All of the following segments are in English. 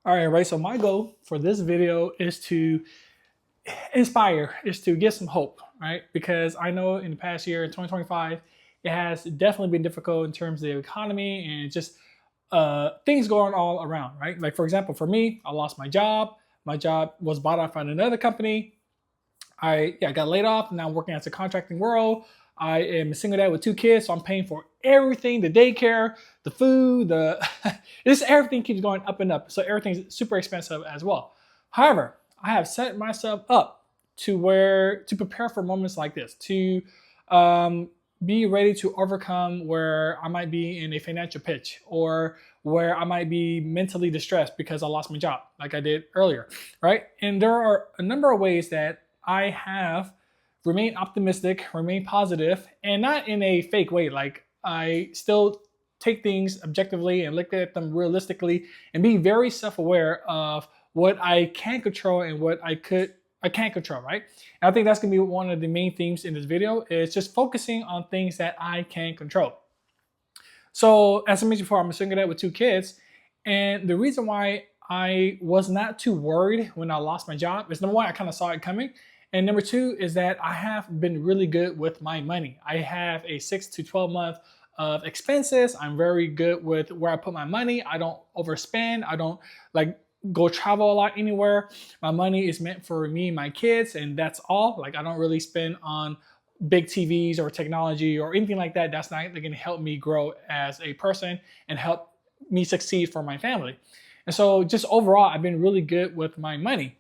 All right, right. So my goal for this video is to inspire, is to get some hope, right? Because I know in the past year, in 2025, it has definitely been difficult in terms of the economy and just things going all around, right? Like for example, for me, I lost my job. My job was bought out by another company. I got laid off. Now I'm working as a contracting world. I am a single dad with 2 kids, so I'm paying for everything: the daycare, the food, the this everything keeps going up and up. So everything's super expensive as well. However, I have set myself up to prepare for moments like this, to be ready to overcome where I might be in a financial pitch or where I might be mentally distressed because I lost my job, like I did earlier, right? And there are a number of ways that I have remained optimistic, remain positive, and not in a fake way. Like I still take things objectively and look at them realistically and be very self-aware of what I can control and what I can't control, right? And I think that's gonna be one of the main themes in this video, is just focusing on things that I can control. So as I mentioned before, I'm a single dad with 2 kids. And the reason why I was not too worried when I lost my job is, number one, I kind of saw it coming. And number two is that I have been really good with my money. I have a 6 to 12 month of expenses. I'm very good with where I put my money. I don't overspend. I don't like go travel a lot anywhere. My money is meant for me and my kids, and that's all. Like I don't really spend on big TVs or technology or anything like that. That's not going to help me grow as a person and help me succeed for my family. And so just overall, I've been really good with my money.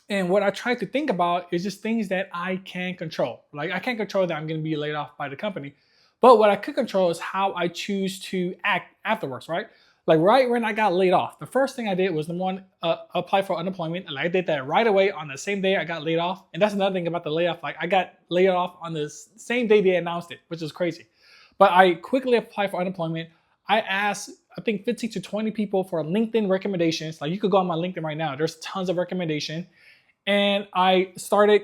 And what I try to think about is just things that I can control. Like I can't control that I'm going to be laid off by the company, but what I could control is how I choose to act afterwards, right? Like right when I got laid off, the first thing I did was, number one, apply for unemployment. And I did that right away on the same day I got laid off. And that's another thing about the layoff. Like I got laid off on the same day they announced it, which is crazy. But I quickly applied for unemployment. I asked, I think 15 to 20 people for LinkedIn recommendations. Like you could go on my LinkedIn right now. There's tons of recommendation. And I started,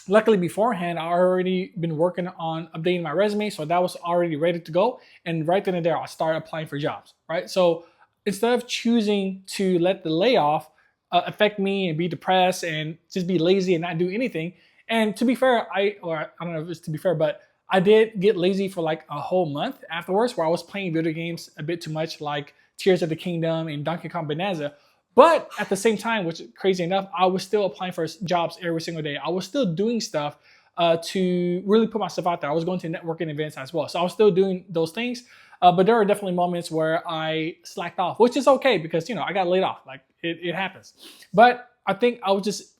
luckily beforehand, I already been working on updating my resume. So that was already ready to go. And right then and there, I started applying for jobs, right? So instead of choosing to let the layoff affect me and be depressed and just be lazy and not do anything. And to be fair, I don't know if it's to be fair, but I did get lazy for like a whole month afterwards, where I was playing video games a bit too much, like Tears of the Kingdom and Donkey Kong Bonanza. But at the same time, which is crazy enough, I was still applying for jobs every single day. I was still doing stuff to really put myself out there. I was going to networking events as well. So I was still doing those things. But there are definitely moments where I slacked off, which is okay because, I got laid off. Like it happens. But I think I was just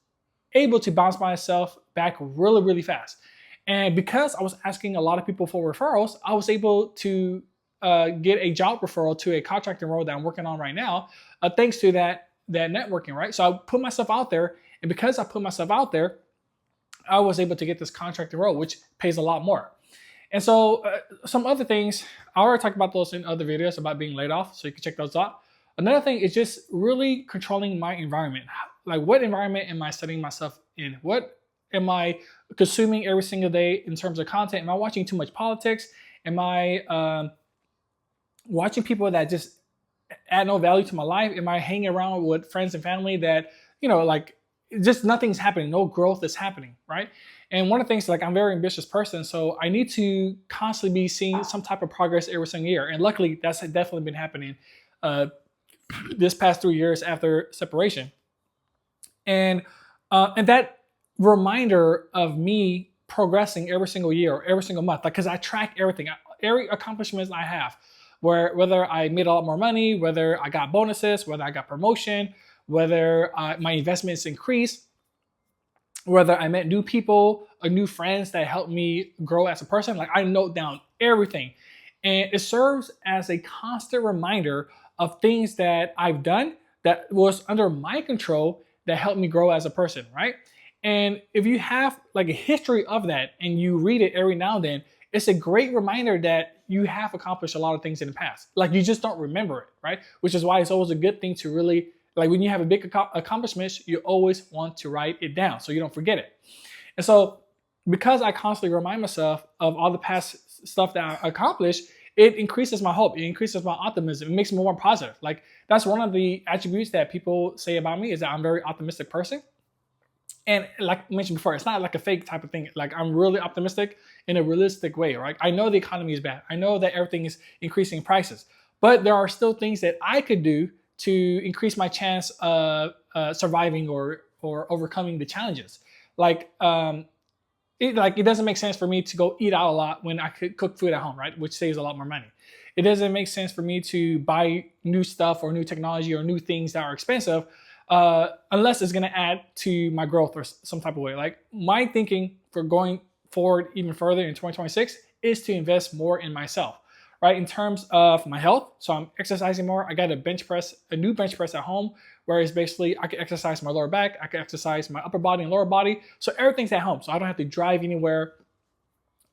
able to bounce myself back really, really fast. And because I was asking a lot of people for referrals, I was able to get a job referral to a contracting role that I'm working on right now, thanks to that networking, right? So I put myself out there, and because I put myself out there, I was able to get this contracting role, which pays a lot more. And so some other things, I already talked about those in other videos about being laid off, so you can check those out. Another thing is just really controlling my environment. Like what environment am I setting myself in? What am I consuming every single day in terms of content? Am I watching too much politics? Am I watching people that just add no value to my life? Am I hanging around with friends and family that, like just nothing's happening, no growth is happening, right? And one of the things, like I'm a very ambitious person, so I need to constantly be seeing some type of progress every single year. And luckily, that's definitely been happening this past 3 years after separation. And that reminder of me progressing every single year or every single month, like because I track everything, every accomplishment I have, whether I made a lot more money, whether I got bonuses, whether I got promotion, whether my investments increased, whether I met new people or new friends that helped me grow as a person. Like I note down everything. And it serves as a constant reminder of things that I've done that was under my control that helped me grow as a person, right? And if you have like a history of that and you read it every now and then, it's a great reminder that you have accomplished a lot of things in the past. Like you just don't remember it, right? Which is why it's always a good thing to really, like when you have a big accomplishment, you always want to write it down so you don't forget it. And so because I constantly remind myself of all the past stuff that I accomplished, it increases my hope. It increases my optimism. It makes me more positive. Like that's one of the attributes that people say about me is that I'm a very optimistic person. And like I mentioned before, it's not like a fake type of thing. Like I'm really optimistic in a realistic way, right? I know the economy is bad. I know that everything is increasing prices, but there are still things that I could do to increase my chance of surviving or overcoming the challenges. Like it doesn't make sense for me to go eat out a lot when I could cook food at home, right? Which saves a lot more money. It doesn't make sense for me to buy new stuff or new technology or new things that are expensive unless it's going to add to my growth or some type of way. Like my thinking for going forward even further in 2026 is to invest more in myself, right? In terms of my health. So I'm exercising more. I got a new bench press at home, where it's basically I can exercise my lower back, I can exercise my upper body and lower body. So everything's at home. So I don't have to drive anywhere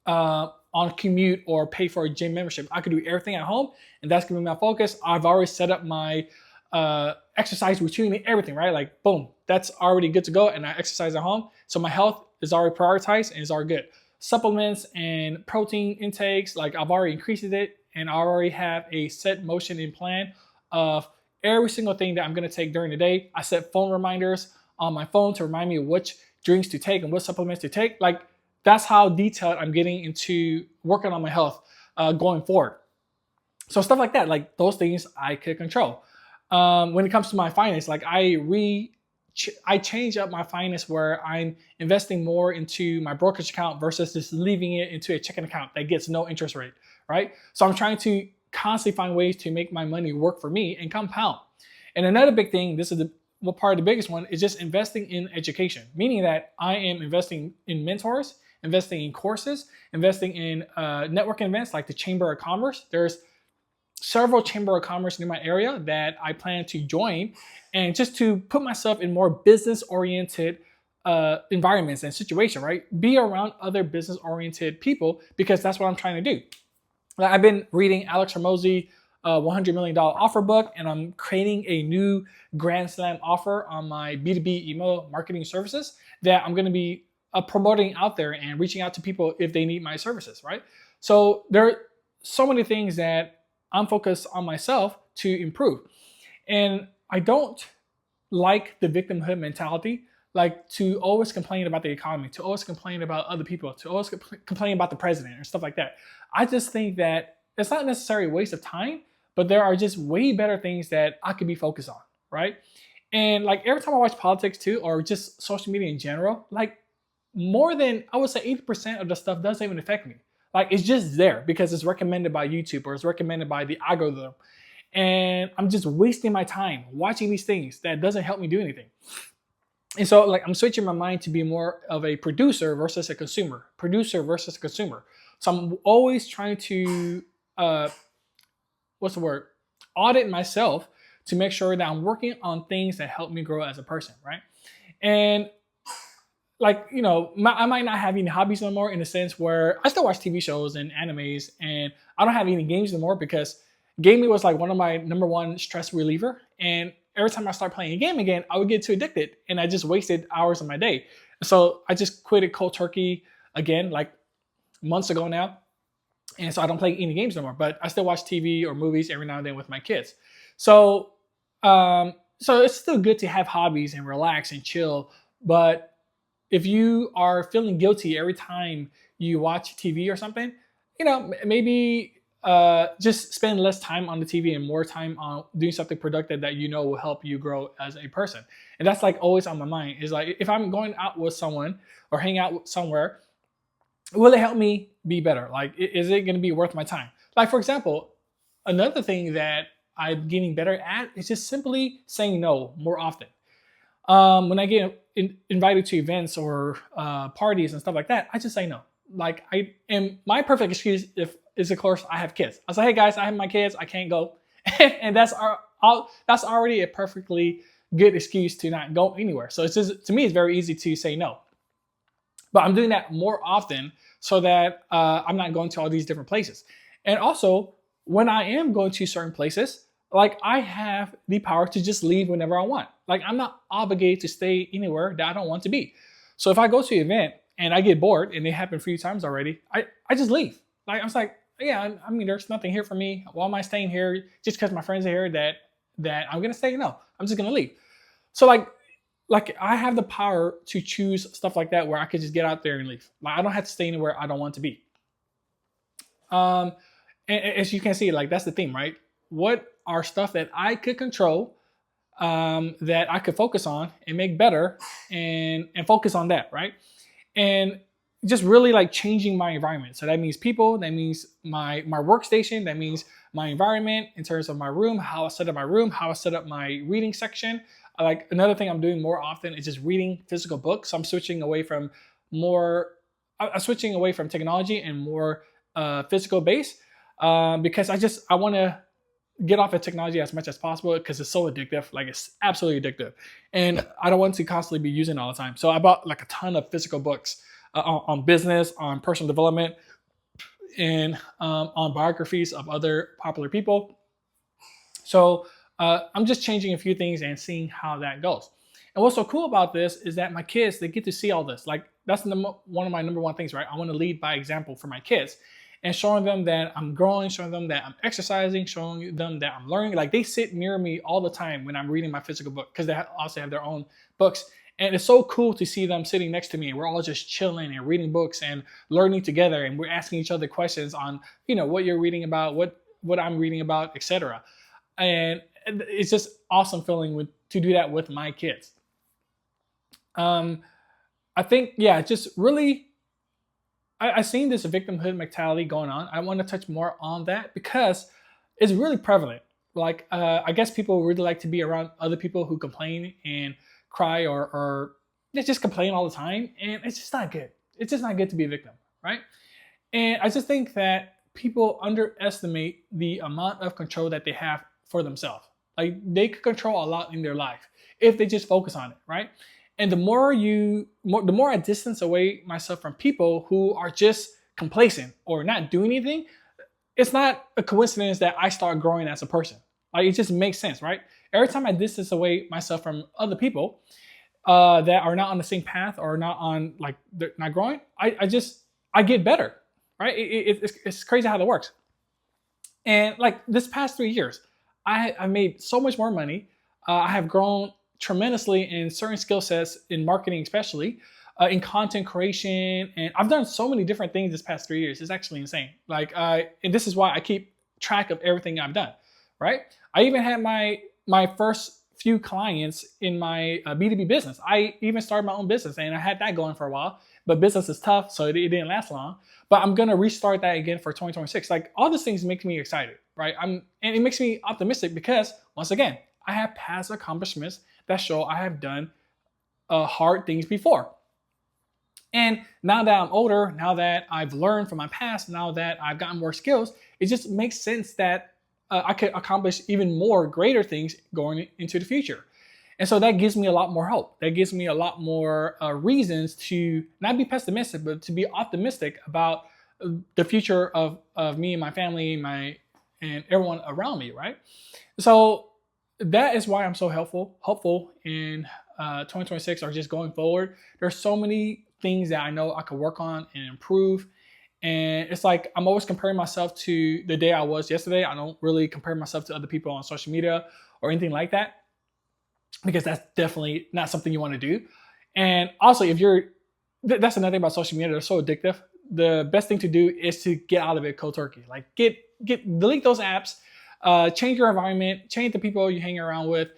on commute or pay for a gym membership. I could do everything at home, and that's gonna be my focus. I've already set up my exercise routine and everything, right? Like boom, that's already good to go, and I exercise at home. So my health is already prioritized and is already good. Supplements and protein intakes, like I've already increased it, and I already have a set motion and plan of every single thing that I'm gonna take during the day. I set phone reminders on my phone to remind me of which drinks to take and what supplements to take. Like that's how detailed I'm getting into working on my health going forward. So stuff like that, like those things I could control. When it comes to my finance, like I change up my finance where I'm investing more into my brokerage account versus just leaving it into a checking account that gets no interest rate, right? So I'm trying to constantly find ways to make my money work for me and compound. And another big thing, this is part of the biggest one, is just investing in education, meaning that I am investing in mentors, investing in courses, investing in networking events like the Chamber of Commerce. There's several Chamber of Commerce in my area that I plan to join, and just to put myself in more business-oriented environments and situation, right? Be around other business-oriented people, because that's what I'm trying to do. Like I've been reading Alex Hormozi, $100 million offer book, and I'm creating a new Grand Slam offer on my B2B email marketing services that I'm going to be promoting out there and reaching out to people if they need my services, right? So there are so many things that I'm focused on myself to improve. And I don't like the victimhood mentality, like to always complain about the economy, to always complain about other people, to always complain about the president or stuff like that. I just think that it's not necessarily a waste of time, but there are just way better things that I could be focused on, right? And like every time I watch politics too, or just social media in general, like more than, I would say 80% of the stuff doesn't even affect me. Like it's just there because it's recommended by YouTube or it's recommended by the algorithm. And I'm just wasting my time watching these things that doesn't help me do anything. And so like I'm switching my mind to be more of a producer versus a consumer. Producer versus consumer. So I'm always trying to, audit myself to make sure that I'm working on things that help me grow as a person, right? And like, you know, I might not have any hobbies no more, in the sense where I still watch TV shows and animes, and I don't have any games anymore because gaming was like one of my number one stress reliever. And every time I start playing a game again, I would get too addicted and I just wasted hours of my day. So I just quit it cold turkey again, like months ago now. And so I don't play any games no more, but I still watch TV or movies every now and then with my kids. So, so it's still good to have hobbies and relax and chill. But if you are feeling guilty every time you watch TV or something, you know, maybe just spend less time on the TV and more time on doing something productive that you know will help you grow as a person. And that's like always on my mind, is like, if I'm going out with someone or hang out somewhere, will it help me be better? Like, is it going to be worth my time? Like, for example, another thing that I'm getting better at is just simply saying no more often. When I get invited to events or parties and stuff like that, I just say no. Like my perfect excuse is of course I have kids. I say, hey guys, I have my kids, I can't go, and that's already a perfectly good excuse to not go anywhere. So it's just, to me, it's very easy to say no. But I'm doing that more often so that I'm not going to all these different places. And also, when I am going to certain places, like I have the power to just leave whenever I want. Like I'm not obligated to stay anywhere that I don't want to be. So if I go to an event and I get bored, and it happened a few times already, I just leave. Like I was like, yeah, I mean, there's nothing here for me. Why am I staying here just because my friends are here that I'm gonna stay? No, I'm just gonna leave. So like I have the power to choose stuff like that where I could just get out there and leave. Like I don't have to stay anywhere I don't want to be. Um, and as you can see, like that's the theme, right? What are stuff that I could control, that I could focus on and make better, and focus on that, right? And just really like changing my environment. So that means people, that means my workstation, that means my environment in terms of my room, how I set up my room, how I set up my reading section. Like another thing I'm doing more often is just reading physical books. So I'm switching away from more, I'm switching away from technology and more physical base, because I want to get off of technology as much as possible because it's so addictive. Like it's absolutely addictive, and I don't want to constantly be using it all the time. So I bought like a ton of physical books on business, on personal development, and on biographies of other popular people. So I'm just changing a few things and seeing how that goes. And what's so cool about this is that my kids, they get to see all this. Like that's one of my number one things, right? I want to lead by example for my kids and showing them that I'm growing, showing them that I'm exercising, showing them that I'm learning. Like they sit near me all the time when I'm reading my physical book because they also have their own books. And it's so cool to see them sitting next to me. We're all just chilling and reading books and learning together. And we're asking each other questions on, what you're reading about, what I'm reading about, etc. And it's just awesome feeling to do that with my kids. I think, yeah, just really, I've seen this victimhood mentality going on. I want to touch more on that because it's really prevalent. Like, I guess people really like to be around other people who complain and cry or they just complain all the time. And it's just not good. It's just not good to be a victim, right? And I just think that people underestimate the amount of control that they have for themselves. Like they could control a lot in their life if they just focus on it, right? And the more I distance away myself from people who are just complacent or not doing anything, it's not a coincidence that I start growing as a person. Like it just makes sense, right? Every time I distance away myself from other people that are not on the same path or not on like they're not growing, I get better, right? It's crazy how that works. And like this past 3 years, I made so much more money. I have grown tremendously in certain skill sets in marketing, especially in content creation. And I've done so many different things this past 3 years. It's actually insane. Like, and this is why I keep track of everything I've done, right? I even had my first few clients in my B2B business. I even started my own business and I had that going for a while, but business is tough, so it didn't last long. But I'm gonna restart that again for 2026. Like all these things make me excited, right? And it makes me optimistic because once again, I have past accomplishments that show I have done hard things before. And now that I'm older, now that I've learned from my past, now that I've gotten more skills, it just makes sense that I could accomplish even more greater things going into the future. And so that gives me a lot more hope. That gives me a lot more reasons to not be pessimistic, but to be optimistic about the future of me and my family, and everyone around me, right? So that is why I'm so hopeful in 2026 or just going forward. There's so many things that I know I could work on and improve. And it's like I'm always comparing myself to the day I was yesterday. I don't really compare myself to other people on social media or anything like that, because that's definitely not something you want to do. And also, that's another thing about social media. They're so addictive. The best thing to do is to get out of it cold turkey. Like delete those apps, change your environment, change the people you hang around with,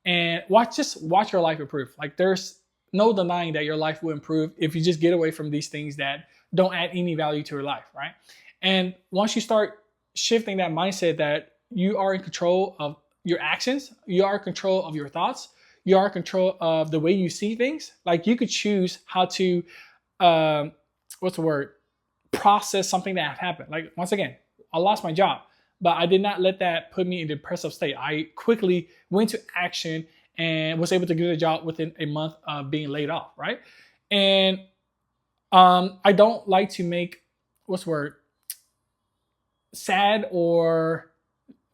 and watch your life improve. Like there's no denying that your life will improve if you just get away from these things that don't add any value to your life, right? And once you start shifting that mindset that you are in control of your actions, you are in control of your thoughts, you are in control of the way you see things. Like you could choose how to, process something that happened. Like once again, I lost my job, but I did not let that put me in a depressive state. I quickly went to action and was able to get a job within a month of being laid off, right? And I don't like to make, sad or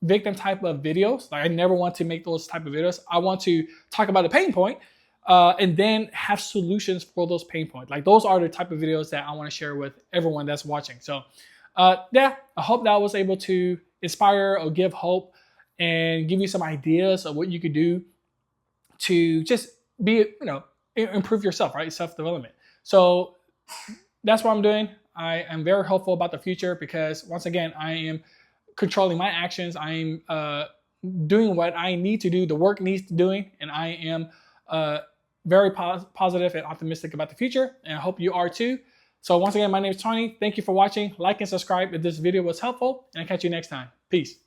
victim type of videos. Like I never want to make those type of videos. I want to talk about the pain point and then have solutions for those pain points. Like those are the type of videos that I want to share with everyone that's watching. So Yeah, I hope that I was able to inspire or give hope and give you some ideas of what you could do to just be, improve yourself, right? Self-development. So that's what I'm doing. I am very hopeful about the future because once again, I am controlling my actions. I am doing what I need to do. The work needs doing, and I am very positive and optimistic about the future. And I hope you are too. So once again, my name is Tony. Thank you for watching. Like and subscribe if this video was helpful, and I'll catch you next time. Peace.